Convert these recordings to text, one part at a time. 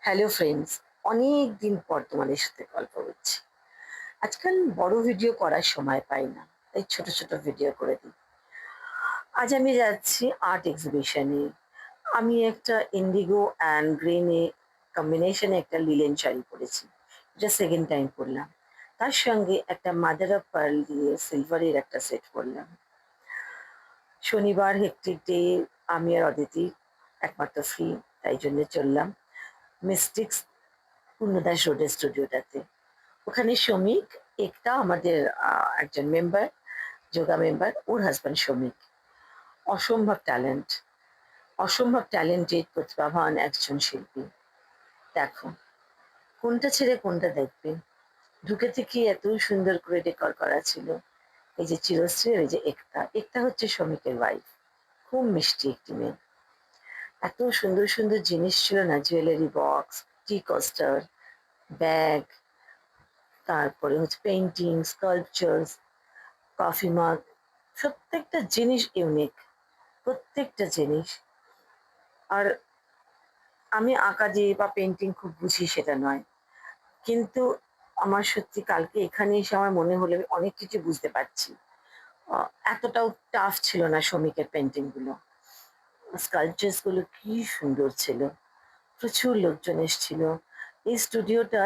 Hello friends, অনেক দিন পর তোমাদের সাথে গল্প হচ্ছে। আজকাল বড় ভিডিও করার সময় পাই না, তাই ছোট ছোট ভিডিও করে দিই। আজ আমি যাচ্ছি আর্ট এক্সিবিশনে। আমি একটা ইন্ডিগো অ্যান্ড গ্রিনে কম্বিনেশনে একটা লিলেন শাড়ি পরেছি। এটা সেকেন্ড টাইম পরলাম। তার সঙ্গে একটা মাদার অফ পার্ল দিয়ে সিলভারের একটা সেট পরলাম। শনিবার হেক্টিক ডে, আমি আর অদিতি একমাত্র ফ্রি, তাই জন্য চললাম মিস্টিক্স পূর্ণদাস রোডের স্টুডিওটাতে। ওখানে শ্রমিক, একতা আমাদের একজন মেম্বার, যোগা মেম্বার, ওর হাজব্যান্ড শ্রমিক। অসম্ভব ট্যালেন্ট, অসম্ভব ট্যালেন্টেড প্রতিভাবান একজন শিল্পী। দেখো, কোনটা ছেড়ে কোনটা দেখবে। ঢুকে থেকে এত সুন্দর করে ডেকর করা ছিল। এই যে চিরশ্রী, এই যে একতা, একতা হচ্ছে শ্রমিকের ওয়াইফ। খুব মিষ্টি একটি মেয়ে। এত সুন্দর সুন্দর জিনিস ছিল না, জুয়েলারি বক্স, টি কস্টার, ব্যাগ, তারপরে হচ্ছে পেন্টিং, স্কাল্পচার্স, কফি মাগ, প্রত্যেকটা জিনিস ইউনিক, প্রত্যেকটা জিনিস। আর আমি আঁকা যে বা পেন্টিং খুব বুঝি সেটা নয়, কিন্তু আমার সত্যি কালকে এখানে এসে আমার মনে হলো আমি অনেক কিছু বুঝতে পারছি। এতটাও টাফ ছিল না শ্রমিকের পেন্টিং গুলো। স্কাল্পচার্স গুলো কি সুন্দর ছিল। প্রচুর লোকজন এসেছিল। এই স্টুডিওটা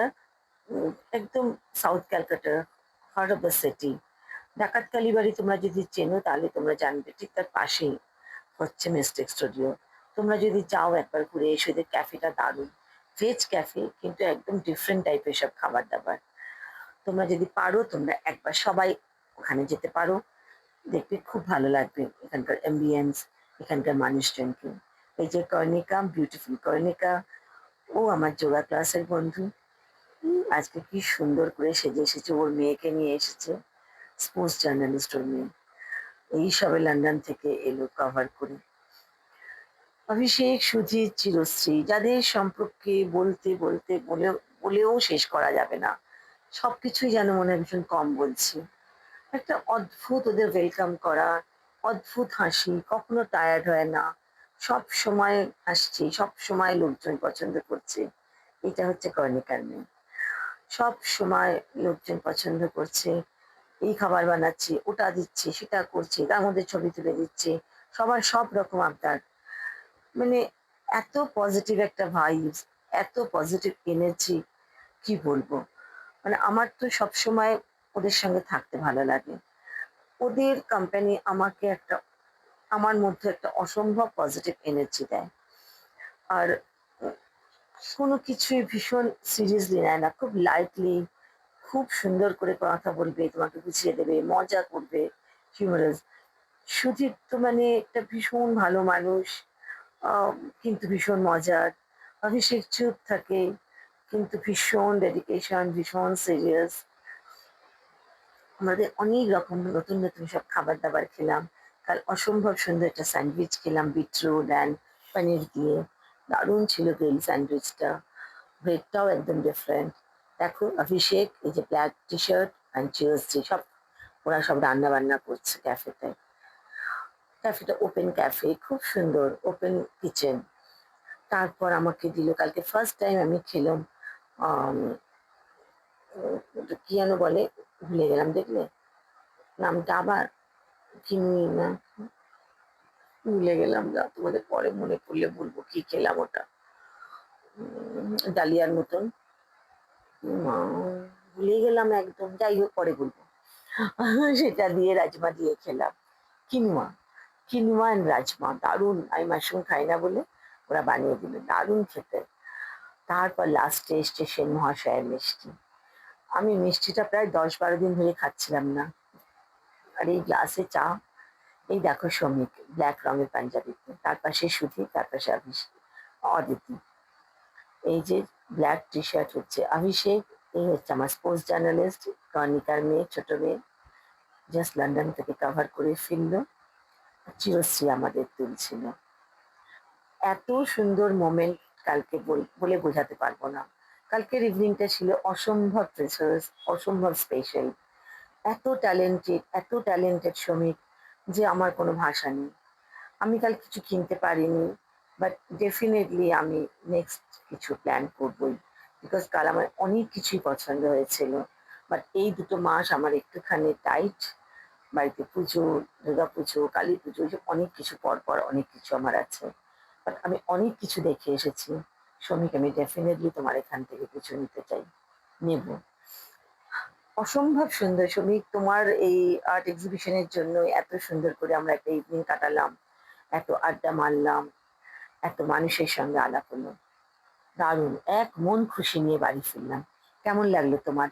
একদম south Calcutta, heart of the city. ডাকাত কালীবাড়ি তোমরা যদি চেনো তাহলে তোমরা জানবে, ঠিক তার পাশেই হচ্ছে মিস্টেক স্টুডিও। তোমরা যদি চাও একবার ঘুরে এসো, এদের ক্যাফেটা দারুণ। ভেজ ক্যাফে, কিন্তু একদম ডিফারেন্ট টাইপের সব খাবার দাবার। তোমরা যদি পারো তোমরা একবার সবাই ওখানে যেতে পারো, দেখবে খুব ভালো লাগবে এখানকার অ্যাম্বিয়েন্স, এখানকার মানুষজনকে। এই যে কর্ণিকা, বিউটিফুল কর্ণিকা, ও আমার যোগা ক্লাসের বন্ধু। আজকে কি সুন্দর করে সেজে এসেছে, ওর মেয়েকে নিয়ে এসেছে। স্পোর্টস জার্নালিস্ট ওর মেয়ে, এই সবে লন্ডন থেকে এলো কভার করে। অভিষেক, সুজিত, চিরশ্রী, যাদের সম্পর্কে বলতে বলতে বলেও শেষ করা যাবে না। সবকিছুই যেন মনে হয় ভীষণ কম বলছি। একটা অদ্ভুত ওদের ওয়েলকাম করা, অদ্ভুত হাসি, কখনো টায়ার্ড হয় না। সব সময় হাসছে, সব সময় লোকজন পছন্দ করছে। এটা হচ্ছে কর্ণিকার মেয়ে। সব সময় লোকজন পছন্দ করছে। এই খাবার বানাচ্ছে, ওটা দিচ্ছে, সেটা করছে, তার মধ্যে ছবি তুলে দিচ্ছে। সবার সব রকম আবদার। মানে এত পজিটিভ একটা ভাইবস, এত পজিটিভ এনার্জি, কি বলবো। মানে আমার তো সবসময় ওদের সঙ্গে থাকতে ভালো লাগে। ওদের কোম্পানি আমাকে একটা, আমার মধ্যে একটা অসম্ভব পজিটিভ এনার্জি দেয়। আর উম কোনো কিছুই ভীষণ সিরিয়াসলি নেয় না, খুব লাইটলি, খুব সুন্দর করে কথা বলবে, তোমাকে বুঝিয়ে দেবে, মজা করবে, হিউমারাস। সুজিত তো মানে একটা ভীষণ ভালো মানুষ, আহ, কিন্তু ভীষণ মজার। অভিষেক চুপ থাকে, কিন্তু ভীষণ ডেডিকেশন, ভীষণ সিরিয়াস। আমাদের অনেক রকম নতুন নতুন সব খাবার দাবার খেলাম। কাল অসম্ভব সুন্দর একটা স্যান্ডউইচ খেলাম, বিটরুট অ্যান্ড পনির দিয়ে। দারুণ ছিল গ্রিল স্যান্ডউইচটা। ব্রেডটাও একদম ডিফারেন্ট। দেখো অভিষেক, এই যে black T shirt and Chirashree, সব ওরা সব রান্না বান্না করছে ক্যাফেতে। ক্যাফেটা ওপেন ক্যাফে, খুব সুন্দর ওপেন কিচেন। তারপর আমাকে দিল, কালকে ফার্স্ট টাইম আমি খেলাম। আম, ওটা কি যেন বলে, ভুলে গেলাম, দেখলে নামটা আবার, কিনুই না, ভুলে গেলাম। যা, তোমাদের পরে মনে পড়লে বলবো কি খেলাম ওটা। ডালিয়ার মতন। ভুলে গেলাম একদম, যাই হোক পরে বলবো। সেটা দিয়ে রাজমা দিয়ে খেলাম। কিনুয়া, কিনুয়া অ্যান্ড রাজমা দারুণ। আমি মাশরুম খাই না বলে ওরা বানিয়ে দিল, দারুণ খেতে। তারপর লাস্টে স্টেশন মহাশয়ের মিষ্টি। আমি মিষ্টিটা প্রায় 10-12 দিন ধরে খাচ্ছিলাম না। আর এই গ্লাসে চা। এই দেখো শ্রমিক ব্ল্যাক রঙের পাঞ্জাবিতে, তার পাশে সুধীর, তার পাশে অভিষেক, অদিতি। এই যে ব্ল্যাক টি শার্ট হচ্ছে অভিষেক, এই হচ্ছে আমার স্পোর্টস জার্নালিস্ট, কর্ণিকার মেয়ে, ছোট মেয়ে, জাস্ট লন্ডন থেকে কভার করে ফিরলো। চিরশ্রী আমাদের তুলছিল। এত সুন্দর মোমেন্ট কালকে বলে বোঝাতে পারবো না। কালকের ইভিনিংটা ছিল অসম্ভব প্রেসাস, অসম্ভব স্পেশাল। এত ট্যালেন্টেড শ্রমিক যে আমার কোনো ভাষা নেই। আমি কাল কিছু কিনতে পারিনি, বাট ডেফিনেটলি আমি নেক্সট কিছু প্ল্যান করবই, বিকজ কাল আমার অনেক কিছুই পছন্দ হয়েছিল। বাট এই ২ মাস আমার একটুখানি টাইট। বাড়িতে পুজো, দুর্গাপুজো, কালী পুজো, যে অনেক কিছু পর অনেক কিছু আমার আছে। বাট আমি অনেক কিছু দেখে এসেছি। শ্রমিক, আমি ডেফিনেটলি তোমার এখান থেকে কিছু নিতে চাই, নেব। অসম্ভব সুন্দর শ্রমিক, তোমার এই আর্ট এক্সিবিশনের জন্য এত সুন্দর করে আমরা একটা ইভিনিং কাটালাম, এত আড্ডা মারলাম, এত মানুষের সঙ্গে আলাপ হলো। দারুণ এক মন খুশি নিয়ে বাড়ি ফিরলাম। কেমন লাগলো তোমার?